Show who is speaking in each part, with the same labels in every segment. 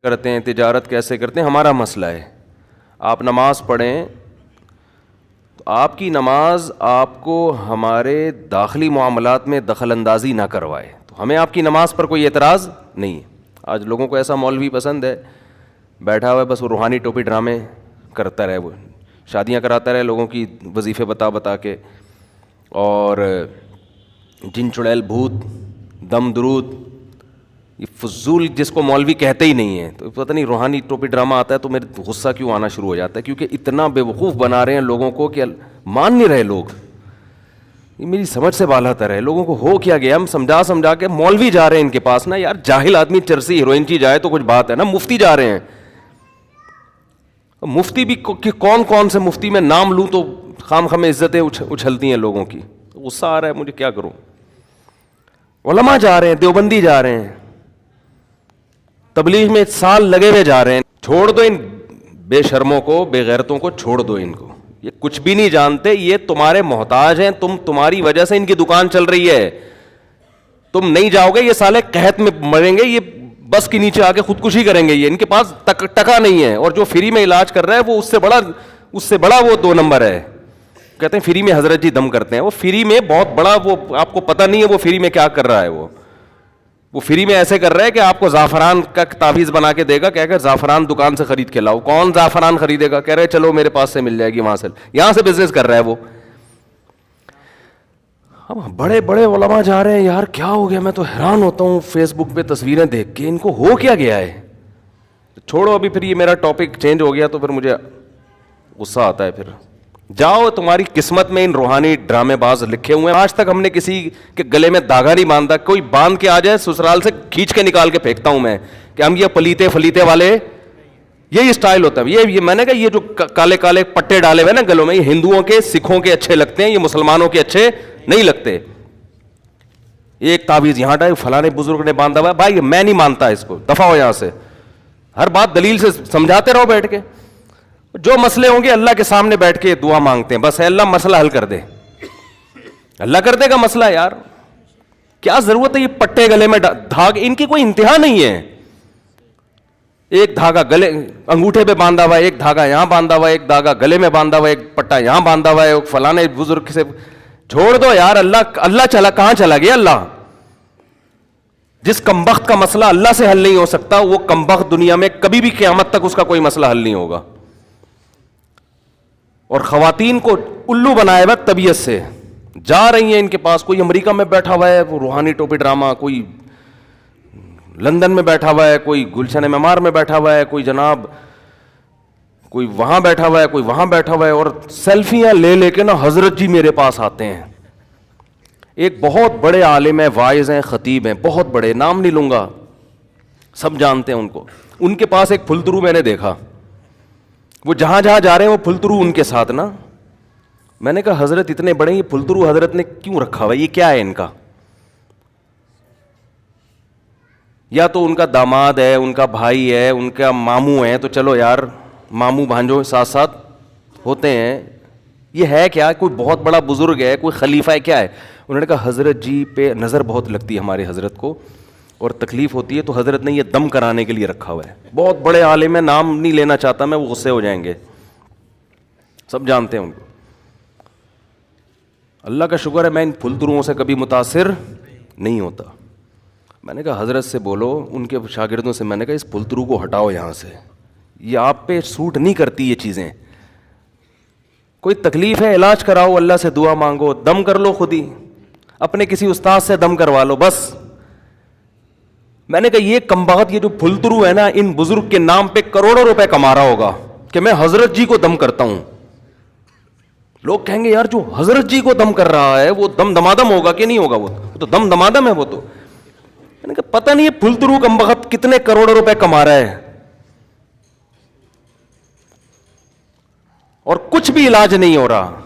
Speaker 1: کرتے ہیں, تجارت کیسے کرتے ہیں, ہمارا مسئلہ ہے. آپ نماز پڑھیں تو آپ کی نماز آپ کو ہمارے داخلی معاملات میں دخل اندازی نہ کروائے, تو ہمیں آپ کی نماز پر کوئی اعتراض نہیں ہے. آج لوگوں کو ایسا مولوی پسند ہے, بیٹھا ہوا ہے بس وہ روحانی ٹوپی ڈرامے کرتا رہے, وہ شادیاں کراتا رہے لوگوں کی وظیفے بتا بتا کے, اور جن چڑیل بھوت دم درود, یہ فضول جس کو مولوی کہتے ہی نہیں ہیں. تو پتہ نہیں روحانی ٹوپی ڈرامہ آتا ہے تو میرے غصہ کیوں آنا شروع ہو جاتا ہے, کیونکہ اتنا بے وقوف بنا رہے ہیں لوگوں کو کہ مان نہیں رہے لوگ. یہ میری سمجھ سے بالا تر ہے. لوگوں کو ہو کیا گیا, ہم سمجھا سمجھا کے مولوی جا رہے ہیں ان کے پاس نا. یار جاہل آدمی چرسی ہیروئن کی جائے تو کچھ بات ہے نا, مفتی جا رہے ہیں. مفتی بھی کون کون سے مفتی میں نام لوں تو خام خام عزتیں اچھلتی ہیں لوگوں کی. غصہ آ رہا ہے مجھے, کیا کروں. علماء جا رہے ہیں, دیوبندی جا رہے ہیں, تبلیغ میں سال لگے ہوئے جا رہے ہیں. چھوڑ دو ان بے شرموں کو, بے غیرتوں کو چھوڑ دو ان کو. یہ کچھ بھی نہیں جانتے, یہ تمہارے محتاج ہیں. تمہاری وجہ سے ان کی دکان چل رہی ہے. تم نہیں جاؤ گے یہ سالے قحط میں مریں گے, یہ بس کے نیچے آ کے خودکشی کریں گے. یہ ان کے پاس ٹکا نہیں ہے, اور جو فری میں علاج کر رہا ہے وہ اس سے بڑا وہ 2 نمبر ہے. کہتے ہیں فری میں حضرت جی دم کرتے ہیں. وہ فری میں بہت بڑا, وہ آپ کو پتہ نہیں ہے وہ فری میں کیا کر رہا ہے. وہ فری میں ایسے کر رہا ہے کہ آپ کو زعفران کا تعویذ بنا کے دے گا, کہہ کر زعفران دکان سے خرید کے لاؤ. کون زعفران خریدے گا؟ کہہ رہے چلو میرے پاس سے مل جائے گی, وہاں سے. یہاں سے بزنس کر رہا ہے وہ. اب بڑے بڑے علماء جا رہے ہیں. یار کیا ہو گیا, میں تو حیران ہوتا ہوں فیس بک پہ تصویریں دیکھ کے, ان کو ہو کیا گیا ہے. چھوڑو ابھی, پھر یہ میرا ٹاپک چینج ہو گیا تو پھر مجھے غصہ آتا ہے. پھر جاؤ, تمہاری قسمت میں ان روحانی ڈرامے باز لکھے ہوئے ہیں. آج تک ہم نے کسی کے گلے میں دھاگا نہیں باندھا. کوئی باندھ کے آ جائے سسرال سے کھینچ کے نکال کے پھینکتا ہوں میں کہ ہم یہ پلیتے فلیتے والے, یہی اسٹائل ہوتا ہے. یہ میں نے کہا یہ جو کالے کالے پٹے ڈالے ہوئے نا گلوں میں, یہ ہندوؤں کے سکھوں کے اچھے لگتے ہیں, یہ مسلمانوں کے اچھے نہیں لگتے. ایک تعویذ یہاں ڈال, فلانے بزرگ نے باندھا ہوا ہے. بھائی میں نہیں مانتا اس کو, دفع ہو یہاں سے. ہر بات دلیل سے سمجھاتے رہو بیٹھ کے. جو مسئلے ہوں گے اللہ کے سامنے بیٹھ کے دعا مانگتے ہیں, بس اے اللہ مسئلہ حل کر دے. اللہ کر دے گا مسئلہ. یار کیا ضرورت ہے یہ پٹے گلے میں دھاگ, ان کی کوئی انتہا نہیں ہے. ایک دھاگا گلے انگوٹھے پہ باندھا ہوا ہے, ایک دھاگا یہاں باندھا ہوا ہے, ایک دھاگا گلے میں باندھا ہوا ہے, ایک پٹا یہاں باندھا ہوا ہے, ایک فلانے بزرگ سے. چھوڑ دو یار. اللہ چلا کہاں چلا گیا اللہ. جس کمبخت کا مسئلہ اللہ سے حل نہیں ہو سکتا, وہ کمبخت دنیا میں کبھی بھی قیامت تک اس کا کوئی مسئلہ حل نہیں ہوگا. اور خواتین کو الو بنایا ہوا طبیعت سے جا رہی ہیں ان کے پاس. کوئی امریکہ میں بیٹھا ہوا ہے وہ روحانی ٹوپی ڈرامہ, کوئی لندن میں بیٹھا ہوا ہے, کوئی گلشن معمار میں بیٹھا ہوا ہے, کوئی جناب کوئی وہاں بیٹھا ہوا ہے, کوئی وہاں بیٹھا ہوا ہے, اور سیلفیاں لے لے کے نا حضرت جی میرے پاس آتے ہیں. ایک بہت بڑے عالم ہیں, واعظ ہیں, خطیب ہیں, بہت بڑے, نام نہیں لوں گا, سب جانتے ہیں ان کو. ان کے پاس ایک پھلترو میں نے دیکھا, وہ جہاں جہاں جا رہے ہیں وہ پھلترو ان کے ساتھ نا. میں نے کہا حضرت اتنے بڑے, یہ پھلترو حضرت نے کیوں رکھا ہوا ہے, یہ کیا ہے ان کا؟ یا تو ان کا داماد ہے, ان کا بھائی ہے, ان کا ماموں ہے, تو چلو یار ماموں بھانجو ساتھ ساتھ ہوتے ہیں. یہ ہے کیا؟ کوئی بہت بڑا بزرگ ہے, کوئی خلیفہ ہے, کیا ہے؟ انہوں نے کہا حضرت جی پہ نظر بہت لگتی ہے ہمارے حضرت کو, اور تکلیف ہوتی ہے, تو حضرت نے یہ دم کرانے کے لیے رکھا ہوا ہے. بہت بڑے عالم ہے, نام نہیں لینا چاہتا میں, وہ غصے ہو جائیں گے, سب جانتے ہیں ان کو. اللہ کا شکر ہے میں ان پھلتروؤں سے کبھی متاثر نہیں ہوتا. میں نے کہا حضرت سے بولو, ان کے شاگردوں سے, میں نے کہا اس پھلترو کو ہٹاؤ یہاں سے, یہ آپ پہ سوٹ نہیں کرتی یہ چیزیں. کوئی تکلیف ہے علاج کراؤ, اللہ سے دعا مانگو, دم کر لو خود ہی, اپنے کسی استاد سے دم کروا لو بس. میں نے کہا یہ کمبخت, یہ جو پھلترو ہے نا, ان بزرگ کے نام پہ کروڑوں روپے کما رہا ہوگا کہ میں حضرت جی کو دم کرتا ہوں. لوگ کہیں گے یار جو حضرت جی کو دم کر رہا ہے وہ دم دمادم ہوگا کہ نہیں ہوگا, وہ تو دم دمادم ہے وہ تو. میں نے کہا پتہ نہیں یہ پھلترو کمبخت کتنے کروڑوں روپے کما رہا ہے اور کچھ بھی علاج نہیں ہو رہا.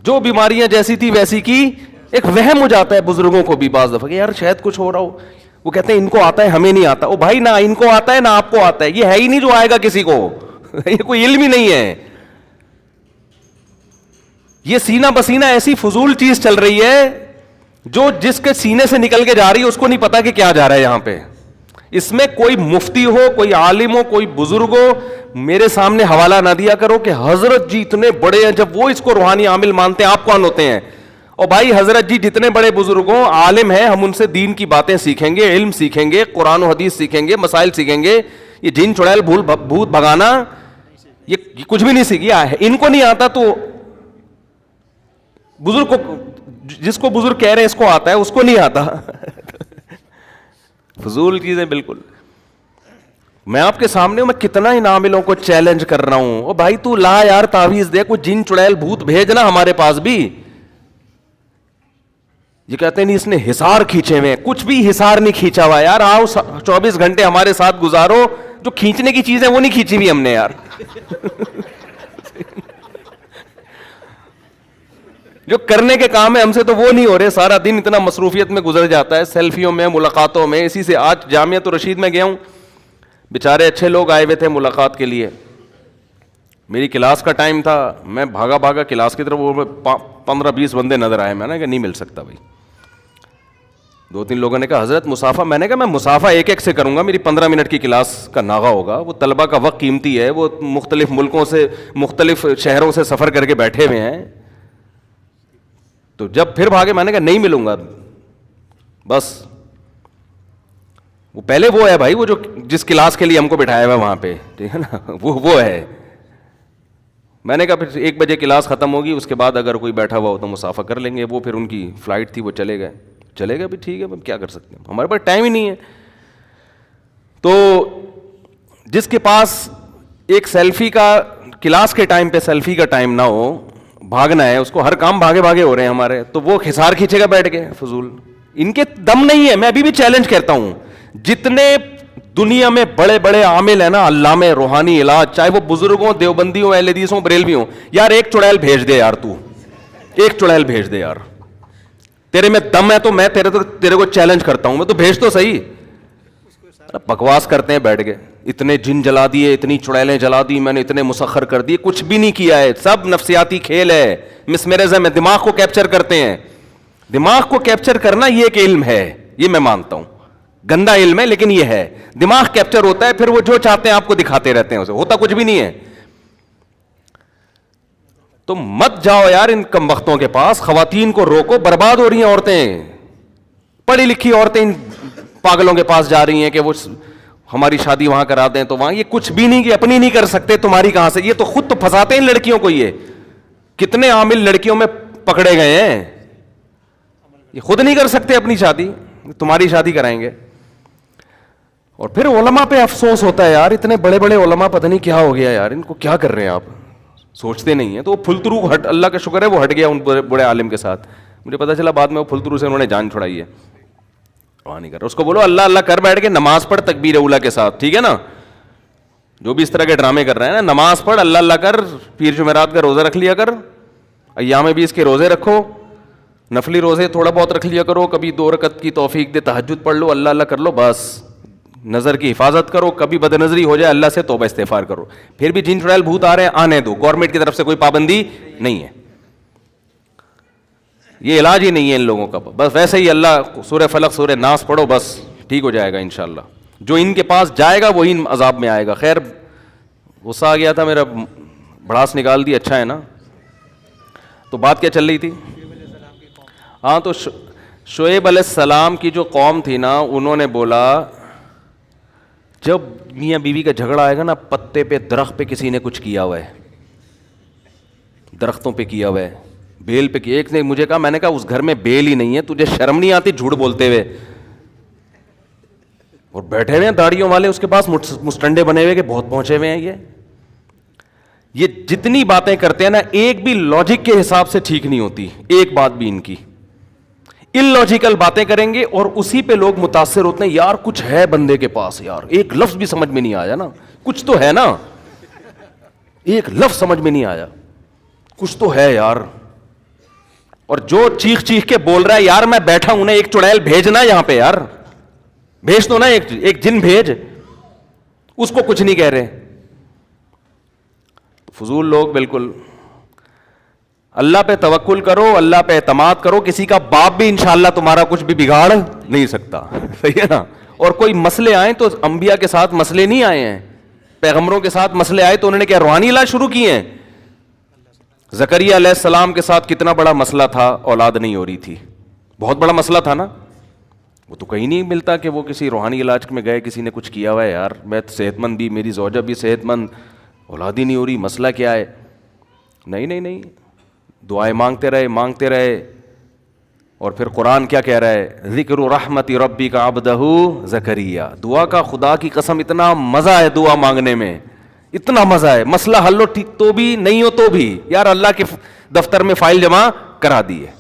Speaker 1: جو بیماریاں جیسی تھی ویسی کی. ایک وہم ہو جاتا ہے بزرگوں کو بھی بعض دفعہ کہ یار شاید کچھ ہو رہا ہو. وہ کہتے ہیں ان کو آتا ہے ہمیں نہیں آتا. او بھائی نہ ان کو آتا ہے نہ آپ کو آتا ہے, یہ ہے ہی نہیں جو آئے گا کسی کو. یہ کوئی علم ہی نہیں ہے. یہ سینہ بسینہ ایسی فضول چیز چل رہی ہے جو جس کے سینے سے نکل کے جا رہی ہے اس کو نہیں پتا کہ کیا جا رہا ہے یہاں پہ. اس میں کوئی مفتی ہو, کوئی عالم ہو, کوئی بزرگ ہو, میرے سامنے حوالہ نہ دیا کرو کہ حضرت جی اتنے بڑے ہیں, جب وہ اس کو روحانی عامل مانتے ہیں آپ کون ہوتے ہیں. اور بھائی حضرت جی جتنے بڑے بزرگ ہوں, عالم ہیں, ہم ان سے دین کی باتیں سیکھیں گے, علم سیکھیں گے, قرآن و حدیث سیکھیں گے, مسائل سیکھیں گے. یہ جن چڑیل بھوت بھگانا یہ کچھ بھی نہیں سیکھیا ہے, ان کو نہیں آتا تو بزرگ کو, جس کو بزرگ کہہ رہے ہیں اس کو آتا ہے, اس کو نہیں آتا. فضول چیزیں بالکل. میں آپ کے سامنے ہوں, میں کتنا ان عاملوں کو چیلنج کر رہا ہوں, او بھائی تو لا یار تعویذ دے, کوئی جن چڑیل بھوت بھیجنا ہمارے پاس بھی. یہ کہتے ہیں نہیں اس نے حصار کھینچے ہوئے, کچھ بھی حصار نہیں کھینچا ہوا یار. آؤ 24 گھنٹے ہمارے ساتھ گزارو, جو کھینچنے کی چیز ہے وہ نہیں کھینچی ہوئی ہم نے یار. جو کرنے کے کام ہے ہم سے تو وہ نہیں ہو رہے. سارا دن اتنا مصروفیت میں گزر جاتا ہے, سیلفیوں میں, ملاقاتوں میں. اسی سے آج جامعۃ الرشید میں گیا ہوں, بیچارے اچھے لوگ آئے ہوئے تھے ملاقات کے لیے. میری کلاس کا ٹائم تھا, میں بھاگا بھاگا کلاس کی طرف, وہ 15-20 بندے نظر آئے. میں نے کہا نہیں مل سکتا بھائی. 2-3 لوگوں نے کہا حضرت مسافہ. میں نے کہا میں مسافہ ایک سے کروں گا, میری 15 منٹ کی کلاس کا ناغہ ہوگا. وہ طلبہ کا وقت قیمتی ہے, وہ مختلف ملکوں سے, مختلف شہروں سے سفر کر کے بیٹھے ہوئے ہیں. تو جب پھر بھاگے, میں نے کہا نہیں ملوں گا بس. وہ پہلے وہ ہے بھائی, وہ جو جس کلاس کے لیے ہم کو بٹھایا ہوا ہے وہاں پہ, ٹھیک ہے نا, وہ ہے. میں نے کہا پھر 1 بجے کلاس ختم ہوگی, اس کے بعد اگر کوئی بیٹھا ہوا ہو تو مسافہ کر لیں گے. وہ پھر ان کی فلائٹ تھی, وہ چلے گئے بھی, ٹھیک ہے, کیا کر سکتے ہیں, ہمارے پاس ٹائم ہی نہیں ہے. تو جس کے پاس ایک سیلفی کا, کلاس کے ٹائم پہ سیلفی کا ٹائم نہ ہو, بھاگنا ہے اس کو, ہر کام بھاگے ہو رہے ہیں ہمارے, تو وہ حصار کھینچے گا بیٹھ کے فضول. ان کے دم نہیں ہے. میں ابھی بھی چیلنج کرتا ہوں, جتنے دنیا میں بڑے بڑے عامل ہیں نا, علامے, روحانی علاج, چاہے وہ بزرگ ہوں, دیوبندی ہوں, اہل حدیث ہوں, بریلوی ہوں, یار ایک چڑیل بھیج دے یار, تو ایک چڑیل بھیج دے یار. تیرے میں دم ہے تو میں تیرے کو چیلنج کرتا ہوں, میں تو بھیج تو صحیح. بکواس کرتے ہیں بیٹھ کے, اتنے جن جلا دیے, اتنی چڑیلیں جلا دی میں نے, اتنے مسخر کر دیے, کچھ بھی نہیں کیا ہے. سب نفسیاتی کھیل ہے, مسمرزم ہے, دماغ کو کیپچر کرتے ہیں. دماغ کو کیپچر کرنا یہ ایک علم ہے, یہ میں مانتا ہوں, گندا علم ہے لیکن یہ ہے. دماغ کیپچر ہوتا ہے, پھر وہ جو چاہتے ہیں آپ کو دکھاتے رہتے ہیں, اسے ہوتا کچھ بھی نہیں ہے. تو مت جاؤ یار ان کم وقتوں کے پاس, خواتین کو روکو, برباد ہو رہی ہیں عورتیں, پڑھی لکھی عورتیں ان پاگلوں کے پاس جا رہی ہیں کہ وہ ہماری شادی وہاں کرا دیں. تو وہاں یہ کچھ بھی نہیں, کہ اپنی نہیں کر سکتے, تمہاری کہاں سے. یہ تو خود تو پھنساتے ہیں لڑکیوں کو. یہ کتنے عامل لڑکیوں میں پکڑے گئے ہیں, یہ خود نہیں کر سکتے اپنی شادی, تمہاری شادی کرائیں گے. اور پھر علماء پہ افسوس ہوتا ہے یار, اتنے بڑے بڑے علماء پتہ نہیں کیا ہو گیا یار, ان کو کیا کر رہے ہیں آپ, سوچتے نہیں ہیں. تو وہ پھلترو ہٹ, اللہ کا شکر ہے وہ ہٹ گیا ان بڑے عالم کے ساتھ. مجھے پتا چلا بعد میں وہ پھلترو سے انہوں نے جان چھڑائی ہے. وہاں نہیں کر رہا, اس کو بولو اللہ اللہ کر بیٹھ کے, نماز پڑھ تکبیر اولا کے ساتھ, ٹھیک ہے نا. جو بھی اس طرح کے ڈرامے کر رہے ہیں نا, نماز پڑھ, اللہ اللہ کر, پیر جمعرات کا روزہ رکھ لیا کر, ایام 20 کے روزے رکھو, نفلی روزے تھوڑا بہت رکھ لیا کرو, کبھی 2 رکعت کی توفیق دے تہجد پڑھ لو, اللہ اللہ کر لو, بس نظر کی حفاظت کرو. کبھی بد نظری ہو جائے اللہ سے توبہ استغفار کرو. پھر بھی جن چڑیل بھوت آ رہے ہیں آنے دو, گورنمنٹ کی طرف سے کوئی پابندی نہیں ہے, یہ علاج ہی نہیں ہے ان لوگوں کا. بس ویسے ہی اللہ سورہ فلق سورہ ناس پڑھو, بس ٹھیک ہو جائے گا انشاءاللہ. جو ان کے پاس جائے گا وہی عذاب میں آئے گا. خیر غصہ آ گیا تھا میرا, بھڑاس نکال دی, اچھا ہے نا. تو بات کیا چل رہی تھی؟ ہاں, تو شعیب علیہ السلام کی جو قوم تھی نا, انہوں نے بولا جب میاں بیوی کا جھگڑا آئے گا نا, پتے پہ, درخت پہ کسی نے کچھ کیا ہوا ہے, درختوں پہ کیا ہوا ہے, بیل پہ کیا. ایک نے مجھے کہا, میں نے کہا اس گھر میں بیل ہی نہیں ہے, تجھے شرم نہیں آتی جھوٹ بولتے ہوئے؟ اور بیٹھے ہوئے ہیں داڑھیوں والے اس کے پاس, مسٹنڈے بنے ہوئے کہ بہت پہنچے ہوئے ہیں. یہ جتنی باتیں کرتے ہیں نا, ایک بھی لاجک کے حساب سے ٹھیک نہیں ہوتی, ایک بات بھی ان کی. ان لاجیکل باتیں کریں گے اور اسی پہ لوگ متاثر ہوتے ہیں. یار کچھ ہے بندے کے پاس, یار ایک لفظ بھی سمجھ میں نہیں آیا نا, کچھ تو ہے نا, ایک لفظ سمجھ میں نہیں آیا, کچھ تو ہے یار. اور جو چیخ چیخ کے بول رہا ہے, یار میں بیٹھا ہوں نا, ایک چڑیل بھیجنا یہاں پہ یار, بھیج دو نا, ایک جن بھیج, اس کو کچھ نہیں کہہ رہے. فضول لوگ بالکل. اللہ پہ توکل کرو, اللہ پہ اعتماد کرو, کسی کا باپ بھی انشاءاللہ تمہارا کچھ بھی بگاڑ نہیں سکتا, صحیح ہے نا. اور کوئی مسئلے آئیں تو انبیاء کے ساتھ مسئلے نہیں آئے ہیں, پیغمبروں کے ساتھ مسئلے آئے تو انہوں نے کیا روحانی علاج شروع کیے ہیں؟ زکریا علیہ السلام کے ساتھ کتنا بڑا مسئلہ تھا, اولاد نہیں ہو رہی تھی, بہت بڑا مسئلہ تھا نا. وہ تو کہیں نہیں ملتا کہ وہ کسی روحانی علاج میں گئے, کسی نے کچھ کیا ہوا ہے, یار میں صحت مند بھی, میری زوجہ بھی صحت مند, اولاد ہی نہیں ہو رہی, مسئلہ کیا ہے؟ نہیں نہیں نہیں, دعائیں مانگتے رہے. اور پھر قرآن کیا کہہ رہا ہے؟ ذکر رحمت ربک عبدہ زکریا. دعا کا خدا کی قسم اتنا مزہ ہے دعا مانگنے میں, اتنا مزہ ہے. مسئلہ حل ہو ٹھیک تو بھی, نہیں ہو تو بھی, یار اللہ کے دفتر میں فائل جمع کرا دی ہے.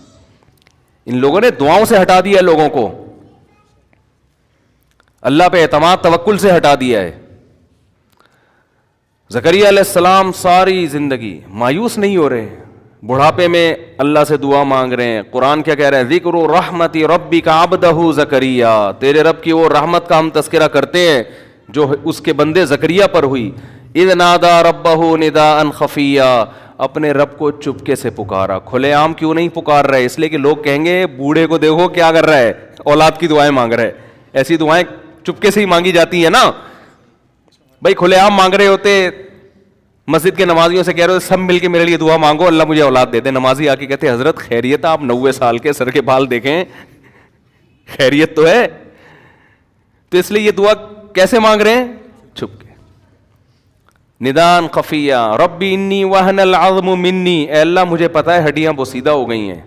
Speaker 1: ان لوگوں نے دعاؤں سے ہٹا دیا لوگوں کو, اللہ پہ اعتماد توکل سے ہٹا دیا ہے. زکریا علیہ السلام ساری زندگی مایوس نہیں ہو رہے, بڑھاپے میں اللہ سے دعا مانگ رہے ہیں. قرآن کیا کہہ رہا ہے؟ ذکر رحمت ربک عبدہ زکریا. تیرے رب کی وہ رحمت کا ہم تذکرہ کرتے ہیں جو اس کے بندے زکریا پر ہوئی. اذ نادى ربہ نداء خفیا. اپنے رب کو چپکے سے پکارا. کھلے عام کیوں نہیں پکار رہے؟ اس لیے کہ لوگ کہیں گے بوڑھے کو دیکھو کیا کر رہا ہے, اولاد کی دعائیں مانگ رہے. ایسی دعائیں چپکے سے ہی مانگی جاتی ہیں نا بھائی. کھلے عام مانگ رہے ہوتے, مسجد کے نمازیوں سے کہہ رہے ہو سب مل کے میرے لیے دعا مانگو اللہ مجھے اولاد دے دے. نمازی آ کے کہتے حضرت خیریت, آپ 90 سال کے, سر کے بال دیکھیں, خیریت تو ہے. تو اس لیے یہ دعا کیسے مانگ رہے ہیں؟ چھپ کے. ندان خفیہ. ربی انی وہن العظم منی. اے اللہ مجھے پتا ہے ہڈیاں بوسیدہ ہو گئی ہیں.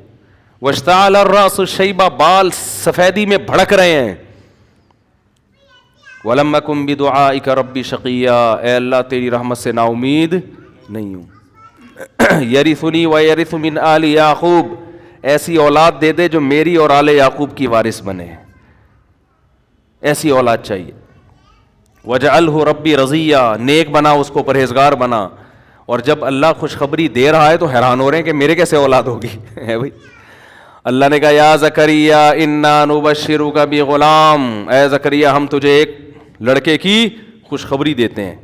Speaker 1: واشتعل الراس شیبا. بال سفیدی میں بھڑک رہے ہیں. وَلَمْ أَكُنْ بِدُعَائِكَ رَبِّ شَقِيًّا. اے اللہ تیری رحمت سے نا امید نہیں ہوں. يَرِثُنِي وَيَرِثُ مِنْ آلِ يَعْقُوب. ایسی اولاد دے دے جو میری اور آل یعقوب کی وارث بنے, ایسی اولاد چاہیے. وَجَعَلْهُ رَبِّ رَضِيًّا. نیک بنا اس کو, پرہیزگار بنا. اور جب اللہ خوشخبری دے رہا ہے تو حیران ہو رہے ہیں کہ میرے کیسے اولاد ہوگی ہے بھائی. اللہ نے کہا یا زکریا انا نبشرک بغلام. اے زکریا ہم تجھے ایک لڑکے کی خوشخبری دیتے ہیں.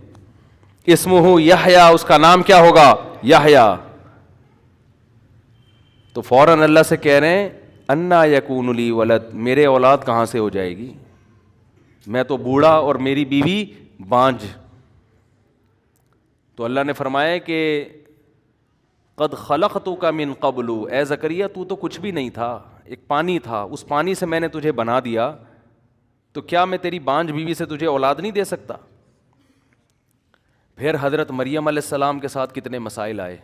Speaker 1: اسمہ یحییٰ. اس کا نام کیا ہوگا؟ یحییٰ. تو فوراً اللہ سے کہہ رہے ہیں انا یکون لی ولد. میرے اولاد کہاں سے ہو جائے گی؟ میں تو بوڑھا اور میری بیوی بانجھ. تو اللہ نے فرمایا کہ قد خلقتک من قبل. اے زکریا تو کچھ بھی نہیں تھا, ایک پانی تھا, اس پانی سے میں نے تجھے بنا دیا. تو کیا میں تیری بانجھ بیوی سے تجھے اولاد نہیں دے سکتا؟ پھر حضرت مریم علیہ السلام کے ساتھ کتنے مسائل آئے,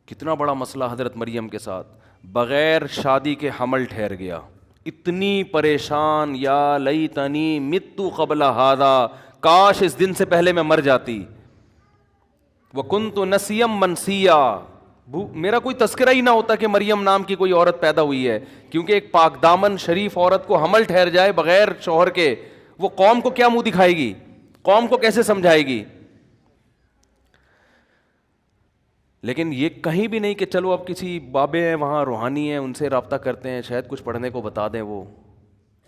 Speaker 1: کتنا بڑا مسئلہ حضرت مریم کے ساتھ. بغیر شادی کے حمل ٹھہر گیا. اتنی پریشان, یا لیتنی مت قبل ھذا. کاش اس دن سے پہلے میں مر جاتی. وکنت نسیا منسیا. میرا کوئی تذکرہ ہی نہ ہوتا کہ مریم نام کی کوئی عورت پیدا ہوئی ہے, کیونکہ ایک پاک دامن شریف عورت کو حمل ٹھہر جائے بغیر شوہر کے, وہ قوم کو کیا منہ دکھائے گی, قوم کو کیسے سمجھائے گی؟ لیکن یہ کہیں بھی نہیں کہ چلو اب کسی بابے ہیں وہاں روحانی ہیں ان سے رابطہ کرتے ہیں, شاید کچھ پڑھنے کو بتا دیں. وہ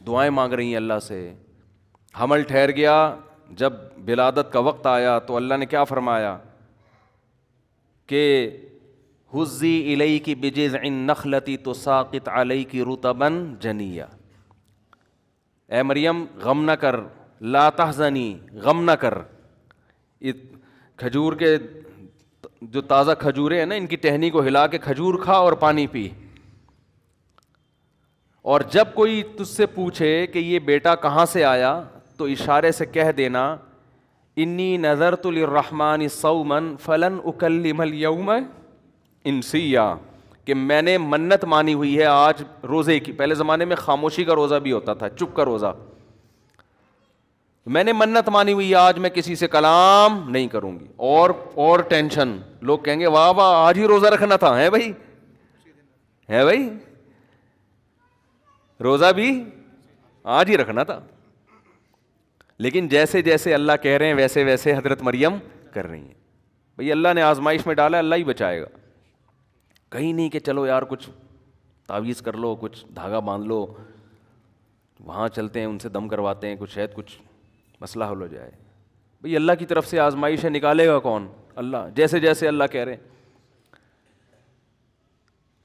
Speaker 1: دعائیں مانگ رہی ہیں اللہ سے. حمل ٹھہر گیا. جب ولادت کا وقت آیا تو اللہ نے کیا فرمایا کہ حزی الیک بجذع النخلۃ تساقط علیک رطبا جنیا. اے مریم غم نہ کر, لا تحزنی, غم نہ کر. کھجور کے جو تازہ کھجوریں ہیں نا, ان کی ٹہنی کو ہلا کے کھجور کھا اور پانی پی. اور جب کوئی تجھ سے پوچھے کہ یہ بیٹا کہاں سے آیا تو اشارے سے کہہ دینا انی نذرت للرحمن صوما فلن اکلم اليوم انسیا, کہ میں نے منت مانی ہوئی ہے آج روزے کی. پہلے زمانے میں خاموشی کا روزہ بھی ہوتا تھا, چپ کا روزہ. میں نے منت مانی ہوئی ہے آج میں کسی سے کلام نہیں کروں گی. اور ٹینشن, لوگ کہیں گے واہ واہ آج ہی روزہ رکھنا تھا, ہے بھائی, ہے بھائی, روزہ بھی آج ہی رکھنا تھا. لیکن جیسے جیسے اللہ کہہ رہے ہیں ویسے ویسے حضرت مریم کر رہی ہیں. بھئی اللہ نے آزمائش میں ڈالا, اللہ ہی بچائے گا. کہیں نہیں کہ چلو یار کچھ تعویذ کر لو, کچھ دھاگا باندھ لو, وہاں چلتے ہیں ان سے دم کرواتے ہیں, کچھ شاید کچھ مسئلہ حل ہو جائے. بھئی اللہ کی طرف سے آزمائش ہے, نکالے گا کون؟ اللہ. جیسے جیسے اللہ کہہ رہے ہیں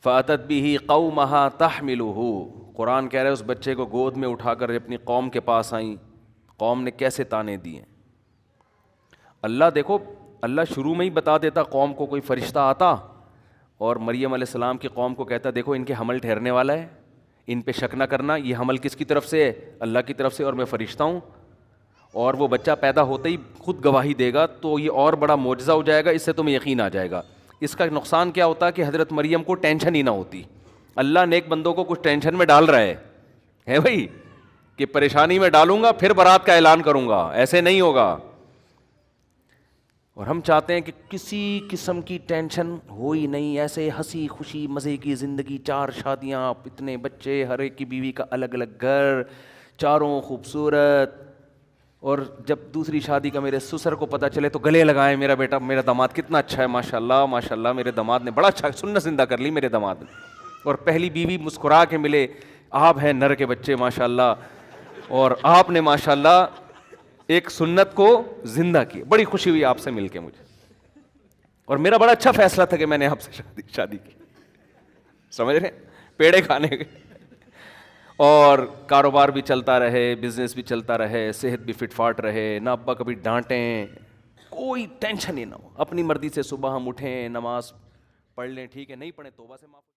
Speaker 1: فَأَتَتْ بِهِ قَوْمَهَا تَحْمِلُهُ. قرآن کہہ رہا ہے اس بچے کو گود میں اٹھا کر اپنی قوم کے پاس آئیں، قوم نے کیسے تانے دیے. اللہ دیکھو، اللہ شروع میں ہی بتا دیتا قوم کو کوئی فرشتہ آتا اور مریم علیہ السلام کی قوم کو کہتا دیکھو ان کے حمل ٹھہرنے والا ہے، ان پہ شک نہ کرنا، یہ حمل کس کی طرف سے ہے؟ اللہ کی طرف سے، اور میں فرشتہ ہوں. اور وہ بچہ پیدا ہوتے ہی خود گواہی دے گا تو یہ اور بڑا معجزہ ہو جائے گا، اس سے تمہیں یقین آ جائے گا. اس کا نقصان کیا ہوتا کہ حضرت مریم کو ٹینشن ہی نہ ہوتی. اللہ نیک بندوں کو کچھ ٹینشن میں ڈال رہا ہے بھائی، کہ پریشانی میں ڈالوں گا پھر برات کا اعلان کروں گا، ایسے نہیں ہوگا. اور ہم چاہتے ہیں کہ کسی قسم کی ٹینشن ہو ہی نہیں، ایسے ہنسی خوشی مزے کی زندگی، 4 شادیاں، اتنے بچے، ہر ایک کی بیوی کا الگ الگ گھر، چاروں خوبصورت. اور جب دوسری شادی کا میرے سسر کو پتہ چلے تو گلے لگائیں میرا بیٹا، میرا داماد کتنا اچھا ہے، ماشاء اللہ ماشاء اللہ، میرے داماد نے بڑا اچھا سنت زندہ کر لی میرے داماد نے. اور پہلی بیوی مسکرا کے ملے، آپ ہیں نر کے بچے ماشاء اللہ، اور آپ نے ماشاء اللہ ایک سنت کو زندہ کی. بڑی خوشی ہوئی آپ سے مل کے مجھے، اور میرا بڑا اچھا فیصلہ تھا کہ میں نے آپ سے شادی کی. سمجھ رہے ہیں؟ پیڑے کھانے کے، اور کاروبار بھی چلتا رہے، بزنس بھی چلتا رہے، صحت بھی فٹ فاٹ رہے، نہ ابا کبھی ڈانٹیں، کوئی ٹینشن ہی نہ ہو. اپنی مرضی سے صبح ہم اٹھیں، نماز پڑھ لیں، ٹھیک ہے، نہیں پڑھیں توبہ سے معاف.